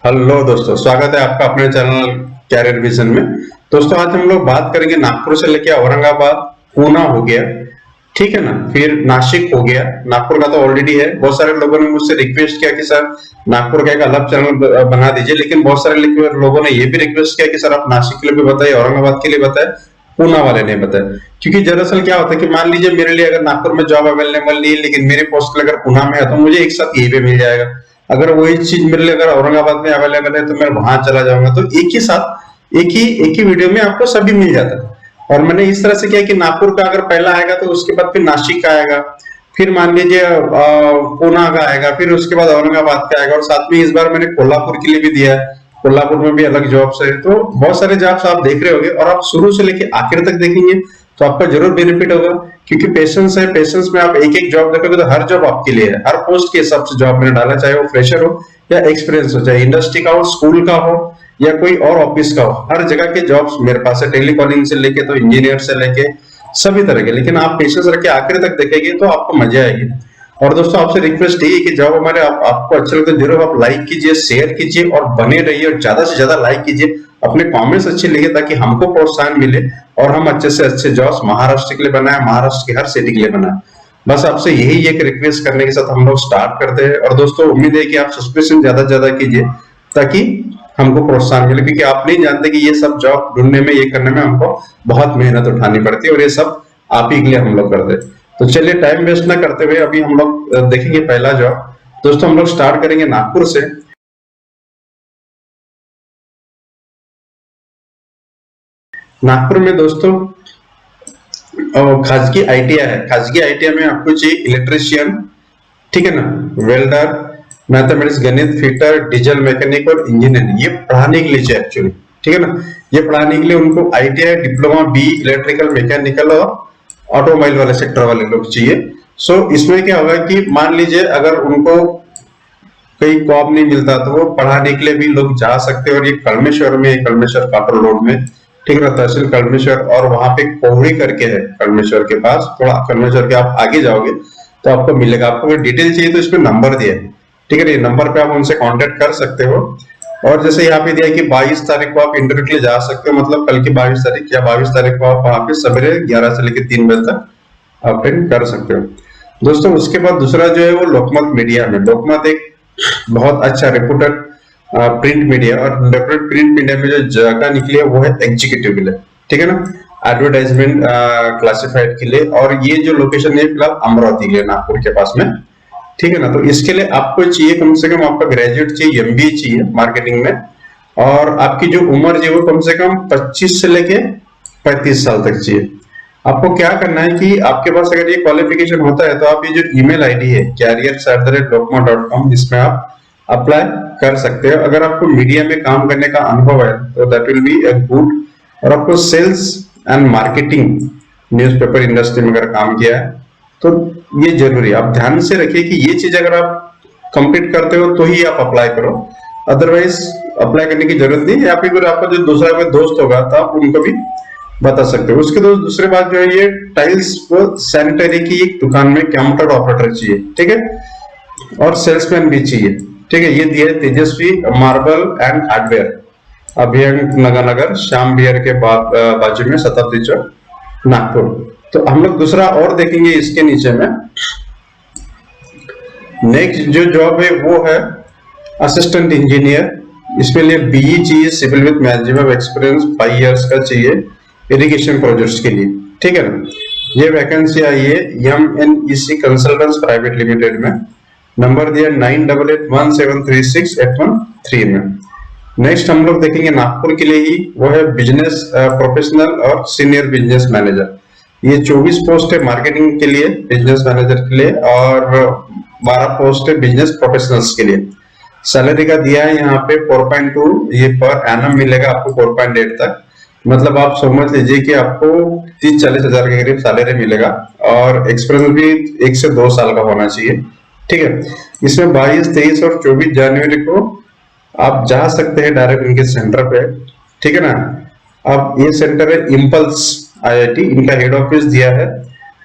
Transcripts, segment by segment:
Hello दोस्तों, स्वागत है आपका अपने चैनल कैरियर विजन में। दोस्तों, आज हम लोग बात करेंगे नागपुर से लेके औरंगाबाद, पूना हो गया, ठीक है ना, फिर नासिक हो गया। नागपुर का तो ऑलरेडी है। बहुत सारे लोगों ने मुझसे रिक्वेस्ट किया कि सर नागपुर का एक अलग चैनल बना दीजिए, लेकिन बहुत सारे लोगों ने ये भी रिक्वेस्ट किया कि सर आप नासिक के लिए भी बताइए, औरंगाबाद के लिए बताए, पूना वाले नहीं बताए। क्योंकि दरअसल क्या होता है कि मान लीजिए मेरे लिए अगर नागपुर में जॉब अवेलेबल नहीं है, लेकिन मेरे पोस्ट अगर पूना में है, तो मुझे एक साथ ये भी मिल जाएगा। अगर वही चीज मेरे लिए अगर औरंगाबाद में अवेलेबल है, तो मैं वहां चला जाऊंगा। तो एक ही साथ एक ही वीडियो में आपको सभी मिल जाता है। और मैंने इस तरह से किया कि नागपुर का अगर पहला आएगा तो उसके बाद फिर नासिक का आएगा, फिर मान लीजिए पूना का आएगा, फिर उसके बाद औरंगाबाद का आएगा, और साथ में इस बार मैंने कोल्हापुर के लिए भी दिया है। कोल्हापुर में भी अलग जॉब्स है। तो बहुत सारे जॉब्स आप देख रहे होंगे, और आप शुरू से लेके आखिर तक देखेंगे तो आपका जरूर बेनिफिट होगा। क्योंकि पेशेंस है, पेशेंस में आप एक एक जॉब देखोगे तो हर जॉब आपके लिए है। हर पोस्ट के हिसाब से जॉब मैंने डाला, चाहे वो फ्रेशर हो या एक्सपीरियंस हो, चाहे इंडस्ट्री का हो, स्कूल का हो या कोई और ऑफिस का हो, हर जगह के जॉब्स मेरे पास है। टेलीकॉलिंग से लेके तो इंजीनियर से लेके सभी तरह के। लेकिन आप पेशेंस रख के आखिर तक देखेंगे तो आपको मजा आएगी। और दोस्तों, आपसे रिक्वेस्ट यही है कि जब हमारे आपको अच्छा लगता है जरूर आप लाइक कीजिए, शेयर कीजिए और बने रहिए, और ज्यादा से ज्यादा लाइक कीजिए, अपने कमेंट्स अच्छे लिखिए ताकि हमको प्रोत्साहन मिले और हम अच्छे से अच्छे जॉब्स महाराष्ट्र के लिए बनाए, महाराष्ट्र के हर सिटी के लिए बनाए। बस आपसे यही एक रिक्वेस्ट करने के साथ हम लोग स्टार्ट करते हैं। और दोस्तों, उम्मीद है कि आप सब्सक्रिप्शन ज्यादा से ज्यादा कीजिए ताकि हमको प्रोत्साहन मिले, क्योंकि आप नहीं जानते कि ये सब जॉब ढूंढने में, ये करने में हमको बहुत मेहनत उठानी पड़ती है, और ये सब आप ही के लिए हम लोग करते हैं। तो चलिए टाइम वेस्ट ना करते हुए अभी हम लोग देखेंगे पहला जॉब। दोस्तों, हम लोग स्टार्ट करेंगे नागपुर से। नागपुर में दोस्तों खासगी आईटीआई है। खासगी आईटीआई में आपको चाहिए इलेक्ट्रिशियन, ठीक है ना, वेल्डर, मैथमेटिक्स, गणित, फिटर, डीजल मैकेनिक और इंजीनियर। ये पढ़ाने के लिए चाहिए एक्चुअली, ठीक है ना। ये पढ़ाने के लिए उनको ITI, diploma, B electrical, mechanical और ऑटोमोबाइल वाले सेक्टर वाले लोग चाहिए। सो इसमें क्या होगा कि मान लीजिए अगर उनको कहीं जॉब नहीं मिलता तो वो पढ़ाने के लिए भी लोग जा सकते हैं। और ये कलमेश्वर में, कलमेश्वर काटर रोड में, ठीक है, तहसील कलमेश्वर, और वहां पे कोहड़ी करके है कलमेश्वर के पास। थोड़ा कलमेश्वर के आप आगे जाओगे तो आपको मिलेगा। आपको अगर डिटेल चाहिए तो इसमें नंबर दिया है, ठीक है। ये नंबर पे आप उनसे कांटेक्ट कर सकते हो। और जैसे यहाँ पे दिया है कि 22 तारीख को आप इंटरव्यू के लिए जा सकते हो, मतलब कल की 22 तारीख या 22 तारीख को आप वहां पे सवेरे 11 से लेकर 3 बजे तक अटेंड कर सकते हो। दोस्तों, उसके बाद दूसरा जो है वो लोकमत मीडिया में। लोकमत एक बहुत अच्छा रेपुटेड प्रिंट मीडिया, और रेपुटेड प्रिंट मीडिया में जो जगह निकली है वो है एग्जीक्यूटिव के लिए, ठीक है ना, एडवर्टाइजमेंट क्लासिफाइड के लिए। और ये जो लोकेशन है फिलहाल अमरावती के लिए, नागपुर के पास में, ठीक है ना। तो इसके लिए आपको चाहिए कम से कम, आपका ग्रेजुएट चाहिए, एमबीए चाहिए मार्केटिंग में, और आपकी जो उम्र है वो कम से कम 25 से लेके 35 साल तक चाहिए। आपको क्या करना है कि आपके पास अगर ये क्वालिफिकेशन होता है तो आप ये जो ईमेल आईडी है careers@lokma.com, इसमें आप अप्लाई कर सकते हो। अगर आपको मीडिया में काम करने का अनुभव है तो that will be a good. और आपको sales and marketing, newspaper industry में अगर काम किया है तो ये जरूरी है। आप ध्यान से रखिए कि ये चीज अगर आप कंप्लीट करते हो तो ही आप अप्लाई करो, अदरवाइज अप्लाई करने की जरूरत नहीं है। या फिर आपका जो दूसरा कोई दोस्त होगा तो आप उनको भी बता सकते हो। उसके दूसरे बात जो है, ये टाइल्स को सैनिटरी की एक दुकान में कंप्यूटर ऑपरेटर चाहिए, ठीक है, और सेल्समैन भी चाहिए, ठीक है। ये दिया है Tejasvi marble and hardware, Abhiyang Nagar, Shyam beer के बाजू में, शताब्दी चौक, नागपुर। तो हम लोग दूसरा और देखेंगे इसके नीचे में। नेक्स्ट जो जॉब है वो है असिस्टेंट इंजीनियर। इसमें लिए बीई चाहिए, civil with management experience 5 years का चाहिए, इरिगेशन प्रोजेक्ट्स के लिए, ठीक है ना। ये वैकेंसी आई है MNEC कंसल्टेंट्स प्राइवेट लिमिटेड में। नंबर दिया 9881736813 में। नेक्स्ट हम लोग देखेंगे नागपुर के लिए ही, वो है बिजनेस प्रोफेशनल और सीनियर बिजनेस मैनेजर। ये 24 पोस्ट है मार्केटिंग के लिए, बिजनेस मैनेजर के लिए, और 12 पोस्ट है बिजनेस प्रोफेशनल्स के लिए। सैलरी का दिया है यहाँ पे 4.2, ये पर एनम मिलेगा आपको 4.8 तक। मतलब आप समझ लीजिए कि आपको 30-40 हजार के करीब सैलरी मिलेगा, और एक्सपीरियंस भी 1 से 2 साल का होना चाहिए, ठीक है। इसमें 22, 23 और 24 जनवरी को आप जा सकते हैं डायरेक्ट इनके सेंटर पे, ठीक है ना। अब ये सेंटर है इम्पल्स IIT, इनका हेड ऑफिस दिया है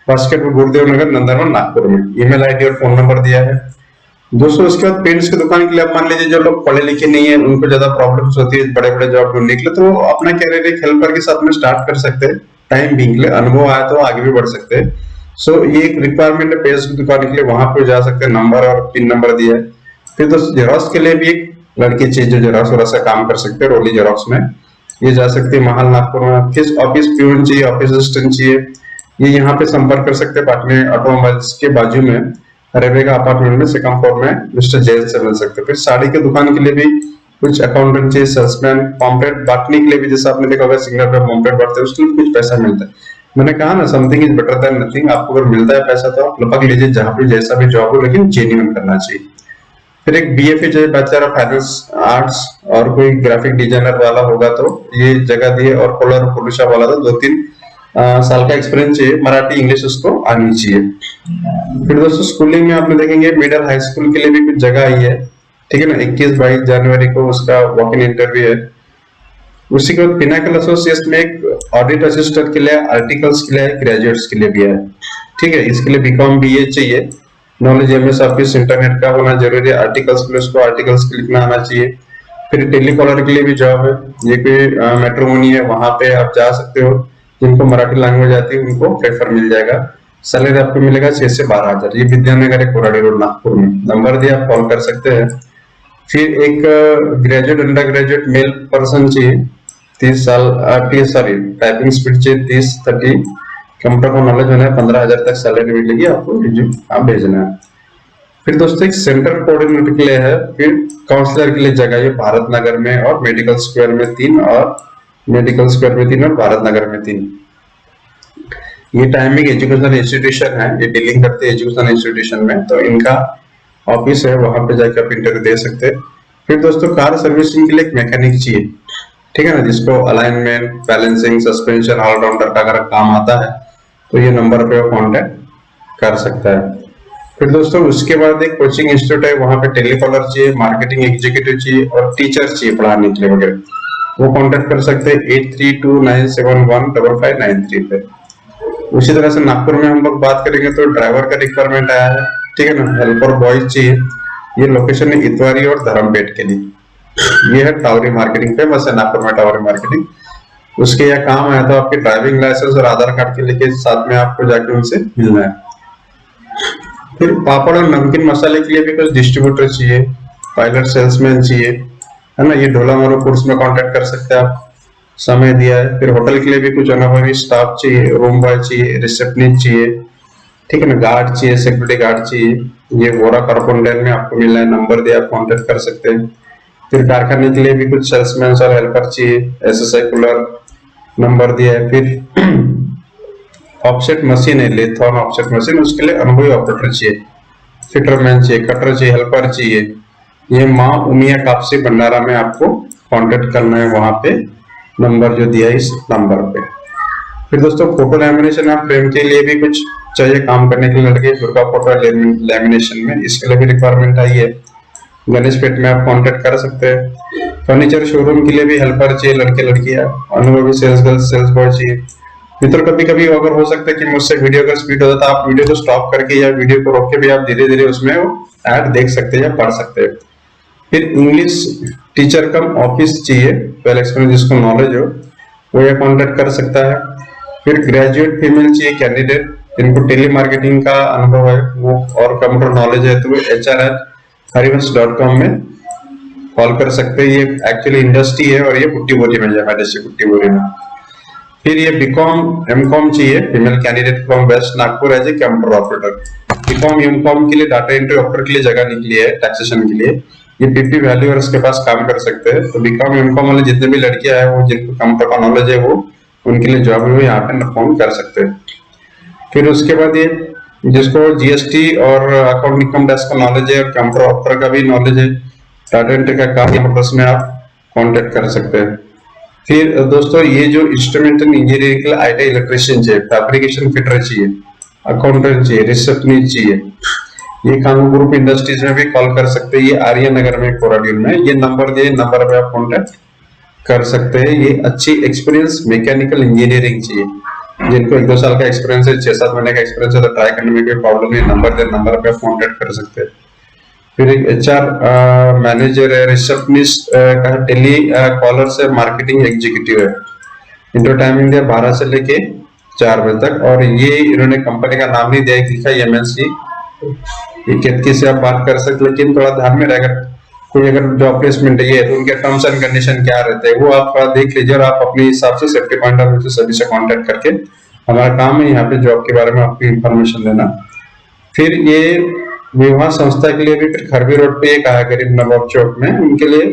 बास्केटबॉल गुरुदेव नगर, नंदनवन, नागपुर में। ईमेल आईडी और फोन नंबर दिया है। दोस्तों उसके बाद पेंट्स की दुकान के लिए आप मान लीजिए जो लोग पढ़े लिखे नहीं है, उनको ज्यादा प्रॉब्लम्स होती है बड़े बड़े जॉब ढूंढने के लिए, तो वो अपना कैरियर एक हेल्पर के साथ में स्टार्ट कर सकते हैं। टाइम बीइंग के लिए अनुभव आया तो आगे भी बढ़ सकते हैं। सो ये एक रिक्वायरमेंट है पेंट्स की दुकान के लिए, वहां पे जा सकते हैं, नंबर और पिन नंबर दिया है। फिर दोस्तों जेरोक्स के लिए भी एक लड़की चाहिए जो जेरोक्स वगैरह से काम कर सकते हैं, रोली जेरोक्स में ये जा सकते हैं महाल नागपुर में। किस ऑफिस प्यून चाहिए, ऑफिस असिस्टेंट चाहिए, ये यहाँ पे संपर्क कर सकते हैं पाटने ऑटोमोबाइल्स के बाजू में रेवेगा अपार्टमेंट में सेकंड फ्लोर में मिस्टर जैन से मिल सकते हैं। फिर साड़ी की दुकान के लिए भी कुछ अकाउंटेंट चाहिए, सेल्समैन, पॉम्पलेट बांटने के लिए भी, जैसे आपने देखा होगा सिग्नल पे पॉम्पलेट बांटते हैं, उसके लिए कुछ पैसा मिलता है। मैंने कहा ना something is better than nothing, आपको अगर मिलता है पैसा तो आप लपक लीजिए जहां पे जैसा भी जॉब हो, लेकिन जेन्युइन करना चाहिए। फिर एक बीएफए जो बैचलर ऑफ फाइनेंस आर्ट्स और कोई ग्राफिक डिजाइनर वाला होगा तो ये जगह दिए, और कोलर पुरुषा वाला तो 2-3 साल का एक्सपीरियंस चाहिए, मराठी इंग्लिश उसको आनी चाहिए। फिर दोस्तों स्कूलिंग में आपने देखेंगे मिडिल हाई स्कूल के लिए भी कुछ जगह आई है, ठीक है ना। 21-22 जनवरी को उसका वॉक इन इंटरव्यू है। उसी के बाद पिनाकल एसोसिएट्स में एक ऑडिट असिस्टेंट के लिए, आर्टिकल्स के लिए, ग्रेजुएट्स के लिए भी है, ठीक है। इसके लिए बीकॉम बीए चाहिए, नॉलेज एमएस ऑफिस इंटरनेट का होना जरूरी है, आर्टिकल्स के लिए उसको आर्टिकल्स लिखना आना चाहिए। फिर टेलीकॉलर के लिए भी जॉब है, ये कोई मैट्रिमोनी है वहां पे आप जा सकते हो, जिनको मराठी लैंग्वेज आती है उनको प्रेफर मिल जाएगा। सैलरी आपको मिलेगा 6 से 12 हजार। ये विद्यानगर है, कोराडी रोड नागपुर में। नंबर दिया, आप कॉल कर सकते हैं। फिर एक graduate under graduate male person चाहिए, 30 साल टाइपिंग स्पीड चाहिए 30-30, कंप्यूटर का नॉलेज होना है, 15,000 तक सैलरी मिलेगी आपको, आप भेजना है। फिर दोस्तों एक सेंटर कोऑर्डिनेटर के लिए है, फिर काउंसलर के लिए जगह है भारत नगर में और मेडिकल स्क्वायर में 3, और मेडिकल स्क्वायर में 3 और भारत नगर में 3। ये टाइमिंग एजुकेशनल इंस्टीट्यूशन है, ये डीलिंग करते हैं एजुकेशनल इंस्टीट्यूशन में, तो इनका ऑफिस है, वहां पे जाकर आप इंटरव्यू दे सकते हैं। फिर दोस्तों कार सर्विसिंग के लिए एक मैकेनिक चाहिए, ठीक है ना, जिसको अलाइनमेंट, बैलेंसिंग, सस्पेंशन, ऑलराउंडर का अगर काम आता है तो ये नंबर पे कांटेक्ट कर सकता है। फिर दोस्तों उसके बाद एक कोचिंग इंस्टीट्यूट है, वहां पे टेलीकॉलर चाहिए, मार्केटिंग एग्जीक्यूटिव चाहिए और टीचर चाहिए पढ़ाने के लिए वगैरह, वो कांटेक्ट कर सकते हैं 8329715593 पे। उसी तरह से नागपुर में हम लोग बात करेंगे तो ड्राइवर का रिक्वायरमेंट आया है, ठीक है ना, हेल्पर बॉयज चाहिए। ये लोकेशन है इतवारी और धर्मपेट के लिए। ये है टावरी मार्केटिंग, फेमस है नागपुर में टावरी मार्केटिंग। उसके यह काम आया तो आपके ड्राइविंग लाइसेंस और आधार कार्ड के लेके साथ में आपको जाके उनसे मिलना है। फिर पापड़ और नमकीन मसाले के लिए भी कुछ डिस्ट्रीब्यूटर चाहिए, पायलट सेल्समैन चाहिए, है ना। ये ढोला मोरो कोर्स में कांटेक्ट कर सकते हैं आप, समय दिया है। फिर होटल के लिए भी कुछ अनुभवी स्टाफ चाहिए, रूम बॉय चाहिए, रिसेप्शनिस्ट चाहिए, ठीक है ना, गार्ड चाहिए, सिक्योरिटी गार्ड चाहिए। ये वोरा कारपोंडेल में आपको मिलना है, नंबर दिया, आप कांटेक्ट कर सकते हैं। फिर कारखाने के लिए भी कुछ सेल्समैन और हेल्पर चाहिए, एसएसआई कूलर, नंबर दिया है। फिर ऑफसेट मशीन है, लेथॉन ऑफसेट मशीन, उसके लिए अनुभवी ऑपरेटर चाहिए, फिटरमैन चाहिए, कटर चाहिए, हेल्पर चाहिए। ये माँ उमिया कापसी भंडारा में आपको कांटेक्ट करना है, वहां पे नंबर जो दिया है इस नंबर पे। फिर दोस्तों फोटो लैमिनेशन आप फ्रेम के लिए भी कुछ चाहिए काम करने के लिए लड़के, दुर्गा फोटो लैमिनेशन में, इसके लिए भी रिक्वायरमेंट आई है। गणेश पेट में आप कांटेक्ट कर सकते हैं। फर्नीचर शोरूम के लिए भी हेल्पर चाहिए, लड़के लड़कियां, अनुभवी सेल्स गर्ल, सेल्स बॉय चाहिए। मित्रों कभी कभी अगर हो सकता है कि मुझसे वीडियो अगर स्पीड होता है तो आप वीडियो को स्टॉप करके या वीडियो को रोक के भी आप धीरे धीरे उसमें ऐड देख सकते हैं या पढ़ सकते हैं। फिर इंग्लिश टीचर कम ऑफिस चाहिए, पहले एक्सपीरियंस जिसको नॉलेज हो वो ये कांटेक्ट कर सकता है। फिर ग्रेजुएट फीमेल चाहिए कैंडिडेट, जिनको टेली मार्केटिंग का अनुभव है वो और कंप्यूटर नॉलेज है, तो hr@harivansh.com में कॉल कर सकते हैं। ये एक्चुअली इंडस्ट्री है और ये पुट्टी बोरी में है, पुट्टी बोरी में। फिर ये बीकॉम एमकॉम चाहिए female candidate from west Nagpur as a computer operator. BCom MCom के लिए डाटा एंट्री ऑपरेटर के लिए जगह निकली है, टैक्सेशन के लिए। ये पीपी वैल्यूअर्स के पास काम कर सकते हैं। तो बीकॉम एमकॉम वाले जितने भी लड़कियां हैं वो जिनको कंप्यूटर का नॉलेज है वो उनके लिए जॉब में यहाँ पे फोन कर सकते हैं। फिर उसके बाद ये जिसको जीएसटी और अकाउंट इनकम टैक्स का नॉलेज है और कंप्यूटर ऑपरेटर का भी नॉलेज है, डाटा एंट्री का काम में आप कांटेक्ट कर सकते हैं। फिर दोस्तों ये जो इंस्ट्रूमेंटल इंजीनियरिंग के लिए आईटी इलेक्ट्रिशियन चाहिए, फैब्रिकेशन फिटर चाहिए, अकाउंटेंट चाहिए, रिसेप्शनिस्ट चाहिए। ये कानून ग्रुप इंडस्ट्रीज में भी कॉल कर सकते हैं। ये आर्य नगर में, कोराडीन में। ये नंबर दिए, नंबर पे आप कांटेक्ट कर सकते हैं। ये अच्छी एक्सपीरियंस मैकेनिकल इंजीनियरिंग चाहिए, जिनको 1-2 साल का एक्सपीरियंस है, 6-7 महीने का एक्सपीरियंस है तो ट्राई करने में कोई प्रॉब्लम नहीं। नंबर दे, नंबर पे कांटेक्ट कर सकते हैं। फिर एक HR मैनेजर है, रिसेप्शनिस्ट का टेली कॉलर से मार्केटिंग एग्जीक्यूटिव है। इनका टाइमिंग दिया 12 से लेके 4 बजे तक, और ये इन्होंने कंपनी का नाम नहीं दिया, लिखा है MNC। ये केतकी से आप बात कर सकते, लेकिन थोड़ा ध्यान में रहेगा, कोई अगर जॉब प्लेसमेंट है तो उनके टर्म्स एंड कंडीशन क्या रहते हैं वो आप थोड़ा देख लीजिए, और आप अपने हिसाब से सेफ्टी पॉइंट ऑफ व्यू से सभी से कांटेक्ट करके, हमारा काम है यहाँ पे जॉब के बारे में आपको इंफॉर्मेशन देना। फिर ये विवाह संस्था के लिए भी फिर खरबी रोड पे एक आया गरीब नवाब चौक में, उनके लिए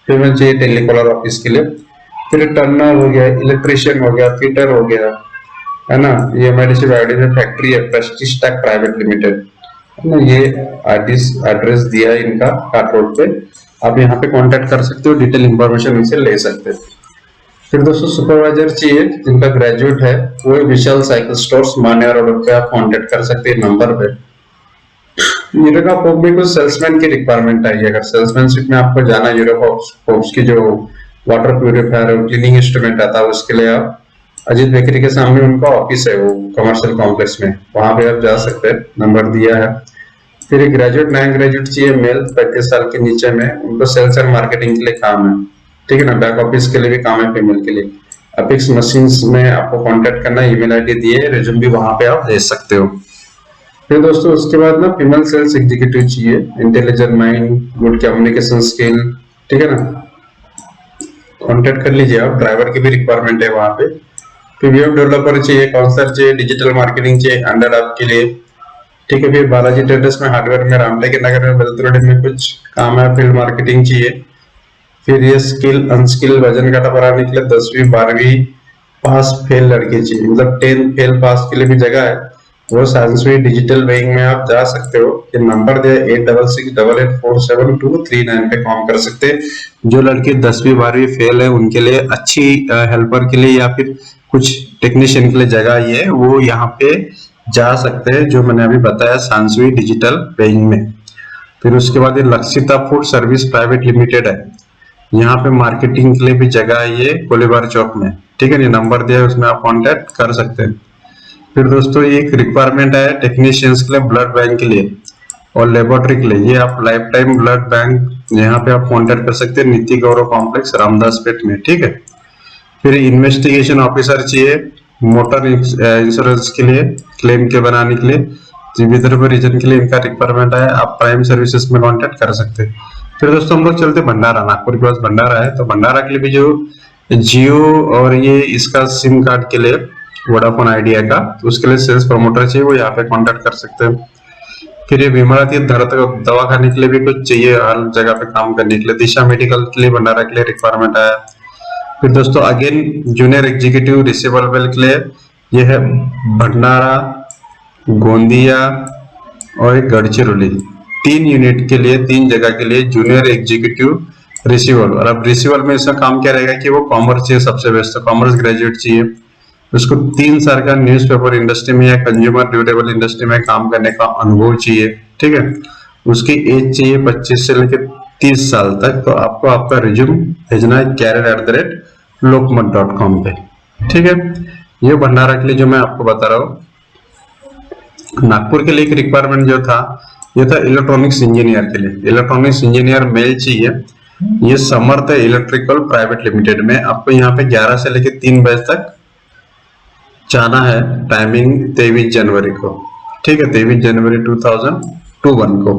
पेमेंट चाहिए टेलीकॉलर ऑफिस के लिए। फिर टर्नर हो गया, इलेक्ट्रिशियन हो गया, फिटर हो गया, है ना। ये MIDC में फैक्ट्री है, प्रेस्टीज टेक प्राइवेट लिमिटेड, है ना। ये एड्रेस दिया है इनका काट रोड पे, आप यहाँ पे कांटेक्ट कर सकते हो, डिटेल इंफॉर्मेशन इनसे ले सकते हो। फिर दोस्तों सुपरवाइजर चाहिए जिनका ग्रेजुएट है, वो विशाल साइकिल स्टोर्स मान्या रोड पे आप कांटेक्ट कर सकते हैं नंबर पे। यूरोप ऑफ में कुछ सेल्समैन की रिक्वायरमेंट आई है, अगर सेल्समैनशिप में आपको जाना यूरोप ऑफ की जो वाटर प्यूरिफायर और क्लीनिंग इंस्ट्रूमेंट आता है उसके लिए आप अजीत बेकरी के सामने उनका ऑफिस है, वो कमर्शियल कॉम्प्लेक्स में, वहां पे आप जा सकते हैं, नंबर दिया है। फिर एक ग्रेजुएट, नया ग्रेजुएट चाहिए मेल 35 साल के नीचे में, उनको सेल्स एंड मार्केटिंग के लिए काम है, ठीक है ना। बैक ऑफिस के लिए भी काम है फीमेल के लिए। अपिक्स मशीन्स में आपको कांटेक्ट करना, ईमेल आईडी दिए, रिज्यूम भी वहां पे आप भेज सकते हो। फिर दोस्तों उसके बाद ना फीमेल सेल्स एग्जीक्यूटिव चाहिए, intelligent mind, good communication skill, ठीक है ना। कांटेक्ट कर लीजिए आप, ड्राइवर की भी रिक्वायरमेंट है वहां पे। फिर वेब डेवलपर चाहिए, काउंसलर चाहिए, डिजिटल मार्केटिंग चाहिए अंडर आप के लिए, ठीक है। फिर बालाजी ट्रेडर्स में, हार्डवेयर में, रामटेक नगर में, बलतरोड़ी में कुछ काम है, फील्ड मार्केटिंग चाहिए। फिर ये स्किल अनस्किल वजन काटा बनाने के लिए 10वीं 12वीं पास फेल लड़के चाहिए, मतलब 10 फेल पास के लिए भी जगह है, वो साइंसवी डिजिटल वेइंग में आप जा सकते हो। ये नंबर दिया 8668847239 पे काम कर सकते हैं। जो लड़के 10वीं 12वीं फेल है उनके लिए, अच्छी हेल्पर के लिए या फिर कुछ टेक्नीशियन के लिए जगह ये है, वो यहाँ पे जा सकते हैं, जो मैंने अभी बताया साइंसवी डिजिटल वेइंग में। फिर उसके बाद ये Lakshita food service private limited है, यहाँ पे मार्केटिंग के लिए भी जगह है, ये कोलीबार चौक में, ठीक है। ये नंबर दिया है, उसमें आप कांटेक्ट कर सकते हैं। फिर दोस्तों एक रिक्वायरमेंट है टेक्नीशियंस के लिए, ब्लड बैंक के लिए और लेबोरेटरी के लिए, ये आप लाइफ टाइम ब्लड बैंक यहाँ पे आप कांटेक्ट कर सकते हैं, नीति गौरव कॉम्प्लेक्स रामदास पेट में, ठीक है। फिर इन्वेस्टिगेशन ऑफिसर चाहिए मोटर इंश्योरेंस के लिए, क्लेम के बनाने के लिए, विदर्भ रीजन के लिए इनका रिक्वायरमेंट है, आप प्राइम सर्विसेज में कांटेक्ट कर सकते हैं। फिर दोस्तों हम लोग चलते भंडारा, नागपुर के पास भंडारा है, तो भंडारा के लिए भी जो जियो और ये इसका सिम कार्ड के लिए वोडाफोन आइडिया का, तो उसके लिए सेल्स प्रमोटर चाहिए, वो यहाँ पे कांटेक्ट कर सकते हैं। फिर ये भीमराती दवाखाने के लिए भी कुछ चाहिए, हर जगह पे काम करने के लिए, दिशा मेडिकल के लिए भंडारा के लिए रिक्वायरमेंट है। फिर दोस्तों अगेन जूनियर एग्जीक्यूटिव रिसीवेबल के लिए, ये है भंडारा, गोंदिया और एक गढ़चिरौली, 3 यूनिट के लिए, 3 जगह के लिए जूनियर एग्जीक्यूटिव रिसीवेबल। और अब रिसीवेबल में इसका काम क्या रहेगा कि वो कॉमर्स चाहिए, सबसे बेस्ट तो कॉमर्स ग्रेजुएट चाहिए, उसको 3 साल का न्यूज़पेपर इंडस्ट्री में या कंज्यूमर ड्यूरेबल इंडस्ट्री में काम करने का अनुभव चाहिए, ठीक है। उसकी एज चाहिए 25 से लेकर 30 साल तक। तो आपको आपका रिज्यूम भेजना है career@lokmat.com पे, ठीक है। ये भंडारा के लिए जो मैं आपको बता रहा हूँ। नागपुर के लिए एक रिक्वायरमेंट जो था, ये था इलेक्ट्रॉनिक्स इंजीनियर के लिए, इलेक्ट्रॉनिक्स इंजीनियर मेल चाहिए, ये समर्थ इलेक्ट्रिकल प्राइवेट लिमिटेड में, आपको यहाँ पे 11 से लेकर 3 बजे तक जाना है, टाइमिंग 23 जनवरी को, ठीक है, 23 जनवरी 2021 को।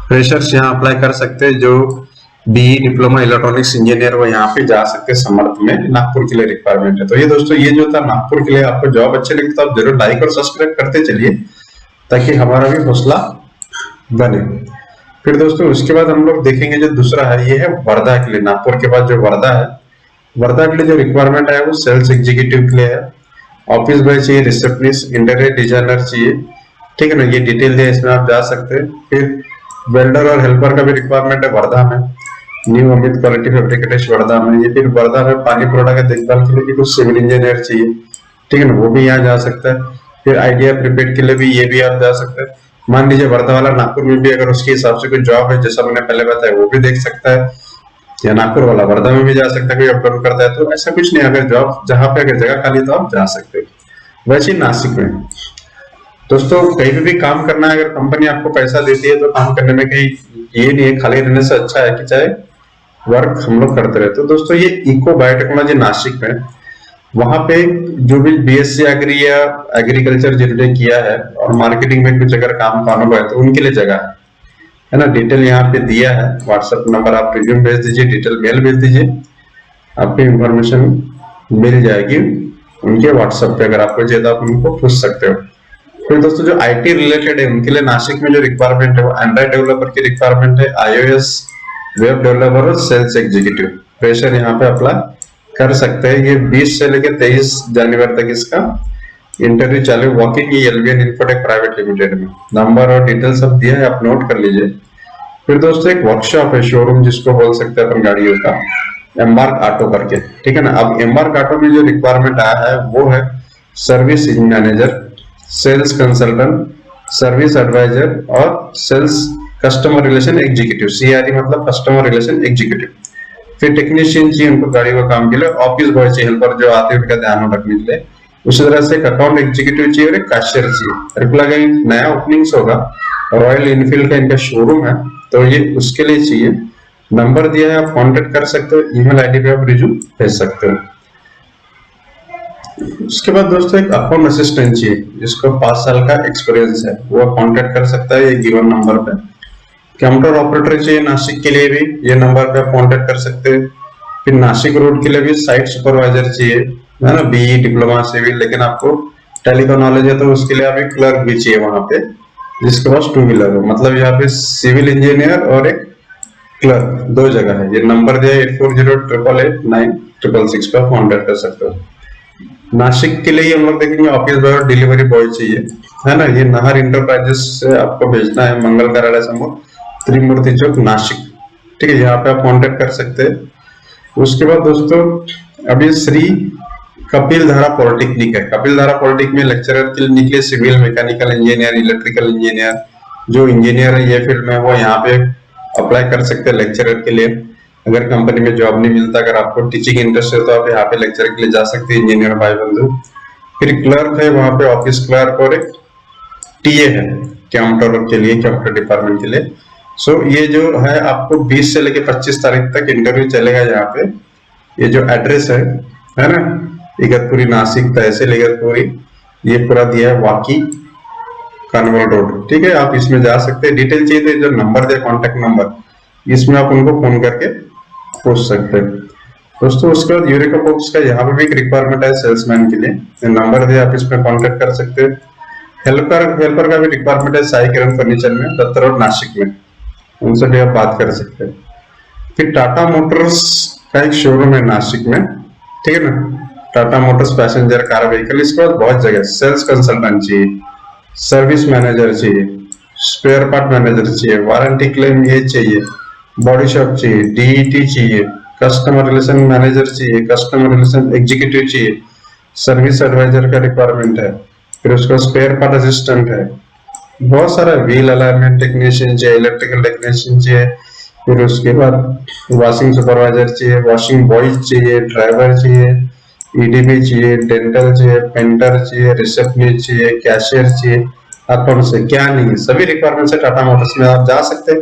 फ्रेशर्स यहाँ अप्लाई कर सकते हैं, जो BE डिप्लोमा इलेक्ट्रॉनिक्स इंजीनियर वो यहाँ पे जा सकते हैं समर्थ में, नागपुर के लिए रिक्वायरमेंट है। तो ये दोस्तों ये जो था नागपुर के लिए, आपको जॉब अच्छे लगे तो आप जरूर लाइक और सब्सक्राइब करते चलिए, ताकि हमारा भी हौसला बने। फिर दोस्तों उसके बाद हम लोग देखेंगे जो दूसरा है, ये है वर्धा के लिए। नागपुर के बाद जो वर्धा है, वर्धा के लिए जो रिक्वायरमेंट है वो सेल्स एग्जीक्यूटिव के लिए है, ऑफिस बॉय चाहिए, रिसेप्शनिस्ट, इंटीरियर डिजाइनर चाहिए, ठीक है ना। ये डिटेल है, इसमें आप जा सकते हैं। फिर वेल्डर और हेल्पर का भी रिक्वायरमेंट है वर्धा में, new Amit quality fabricators Wardha में। ये फिर वर्धा में पानी प्रोडक्ट का देखभाल के लिए भी कुछ सिविल इंजीनियर चाहिए, ठीक है ना, वो भी यहाँ जा सकता है। फिर आइडिया प्रीपेड के लिए भी ये भी आप जा सकते हैं। मान लीजिए वर्धा वाला नागपुर में भी अगर उसके हिसाब से कोई जॉब है, जैसा मैंने पहले बताया, वो भी देख सकता है, या नागपुर वाला वर्धा में भी जा सकता है, कोई अपलोड करता है, तो ऐसा कुछ नहीं। अगर जॉब जहाँ पे अगर जगह खाली तो आप जा सकते हो। वैसे नासिक में, दोस्तों कहीं पे भी काम करना है, अगर कंपनी आपको पैसा देती है तो काम करने में कहीं ये नहीं है, खाली रहने से अच्छा है कि चाहे वर्क हम लोग करते रहे। तो दोस्तों ये इको बायोटेक्नोलॉजी नासिक में, वहां पे जो भी बीएससी एग्री या एग्रीकल्चर जिन्होंने किया है और मार्केटिंग में कुछ अगर काम का अनुभव है तो उनके लिए जगह है ना। डिटेल यहाँ पे दिया है, व्हाट्सएप नंबर आप रिज्यूम भेज दीजिए, डिटेल मेल भेज दीजिए, आपको इंफॉर्मेशन मिल जाएगी उनके व्हाट्सएप पे। अगर आपको चाहिए तो आप उनको पूछ सकते हो। फिर दोस्तों जो आईटी रिलेटेड है उनके लिए नासिक में जो रिक्वायरमेंट है वो एंड्रॉइड डेवलपर की रिक्वायरमेंट है, आईओएस वेब डेवलपर और सेल्स एग्जीक्यूटिव फ्रेशर यहाँ पे अप्लाई कर सकते हैं। ये 20 से लेकर 23 जनवरी तक इसका इंटरव्यू चालू। वॉकिंग ये एलवीएन इन्फोटेक प्राइवेट लिमिटेड में, नंबर और डिटेल सब दिया है, आप नोट कर लीजिए। फिर दोस्तों एक वर्कशॉप है, शोरूम जिसको बोल सकते हैं अपन गाड़ियों का, एम्बार्क ऑटो करके, ठीक है ना। अब एम्बार्क ऑटो में जो रिक्वायरमेंट आया है वो है service manager, sales consultant, service advisor और sales customer relation executive, CRE मतलब कस्टमर रिलेशन एग्जीक्यूटिव। फिर टेक्नीशियन चाहिए उनको गाड़ी का काम के लिए, ऑफिस बॉय चाहिए हेल्पर जो आते हैं उनका ध्यान रखने के लिए, उसी तरह से एक अकाउंट एग्जीक्यूटिव चाहिए और एक कैशियर चाहिए। रिप्लाई का नया ओपनिंग्स होगा, रॉयल इनफील्ड का इनका शोरूम है तो ये उसके लिए चाहिए। नंबर दिया है, आप कांटेक्ट कर सकते हो, ईमेल आईडी पे आप रिज्यूम भेज सकते हो। उसके बाद दोस्तों एक अकाउंट असिस्टेंट चाहिए जिसको 5 साल का एक्सपीरियंस है, वो कांटेक्ट कर सकता है ये गिवन नंबर पे। कंप्यूटर ऑपरेटर चाहिए नासिक के लिए भी, ये नंबर पे आप कांटेक्ट कर सकते हैं। फिर नासिक रोड के लिए भी साइट सुपरवाइजर चाहिए, है ना, बीई डिप्लोमा सिविल, लेकिन आपको टैली का नॉलेज है तो उसके लिए आप एक क्लर्क भी चाहिए वहां पे जिसके पास 2 व्हीलर हो। मतलब यहाँ पे सिविल इंजीनियर और एक क्लर्क 2 जगह है। ये नंबर दिया 8408889666 पे कांटेक्ट कर सकते हो। नासिक के लिए हम लोग देखेंगे ऑफिस बॉय और डिलीवरी बॉय चाहिए, है ना। ये नाहर इंटरप्राइजेस से आपको भेजना है, मंगल कार्यालय समूह, त्रिमूर्ति चौक, नासिक, ठीक है। यहाँ पे आप कांटेक्ट कर सकते हैं। उसके बाद दोस्तों अभी श्री कपिल धारा पॉलिटेक्निक है, कपिल धारा पॉलिटेक्निक में लेक्चरर के लिए निकले civil, mechanical engineer, electrical engineer, जो इंजीनियर है ये फील्ड में वो यहाँ पे अप्लाई कर सकते हैं लेक्चरर के लिए। अगर कंपनी में जॉब नहीं मिलता, अगर आपको टीचिंग इंटरेस्ट है तो आप यहाँ पे लेक्चर के लिए जा सकते हैं, इंजीनियर भाई बंधु। फिर क्लर्क है वहां पे, ऑफिस क्लर्क, और एक टीए है कंप्यूटर के लिए, कंप्यूटर डिपार्टमेंट के लिए। सो ये जो है आपको 20 से लेकर 25 तारीख तक इंटरव्यू चलेगा यहाँ पे। ये जो एड्रेस है ना, इगतपुरी नासिक, तहसील इगतपुरी, ये पूरा दिया है, वाकी कनवल रोड, ठीक है। आप इसमें जा सकते हैं। डिटेल चाहिए तो जो नंबर दिया कॉन्टेक्ट नंबर, इसमें आप उनको फोन करके पूछ सकते हैं दोस्तों। उसके बाद यूरेका बॉक्स का यहाँ पे भी एक रिक्वायरमेंट है सेल्समैन के लिए, नंबर दिया आप इसमें कांटेक्ट कर सकते हैं। हेल्पर का भी रिक्वायरमेंट है साई किरण फर्नीचर में, दत्तर रोड नासिक में, उनसे भी आप बात कर सकते हैं। फिर टाटा मोटर्स का एक शोरूम है नासिक में, ठीक है ना, Tata Motors passenger car vehicle. इसके बाद बहुत जगह सेल्स कंसल्टेंट चाहिए, सर्विस मैनेजर चाहिए, स्पेयर पार्ट मैनेजर चाहिए, वारंटी क्लेम ये चाहिए, बॉडी शॉप चाहिए, डीईटी चाहिए, कस्टमर रिलेशन मैनेजर चाहिए, कस्टमर रिलेशन एग्जीक्यूटिव चाहिए, सर्विस एडवाइजर का रिक्वायरमेंट है। फिर उसका स्पेयर पार्ट असिस्टेंट है, बहुत सारा व्हील अलाइनमेंट टेक्नीशियन चाहिए, इलेक्ट्रिकल टेक्नीशियन चाहिए। फिर उसके बाद वॉशिंग सुपरवाइजर चाहिए, वॉशिंग बॉय चाहिए, ड्राइवर चाहिए, ईडीबी चाहिए, डेंटल चाहिए, पेंटर चाहिए, रिसेप्शनिस्ट चाहिए, कैशियर चाहिए। अकाउंट से क्या नहीं है, सभी रिक्वायरमेंट है टाटा मोटर्स में, आप जा सकते हैं,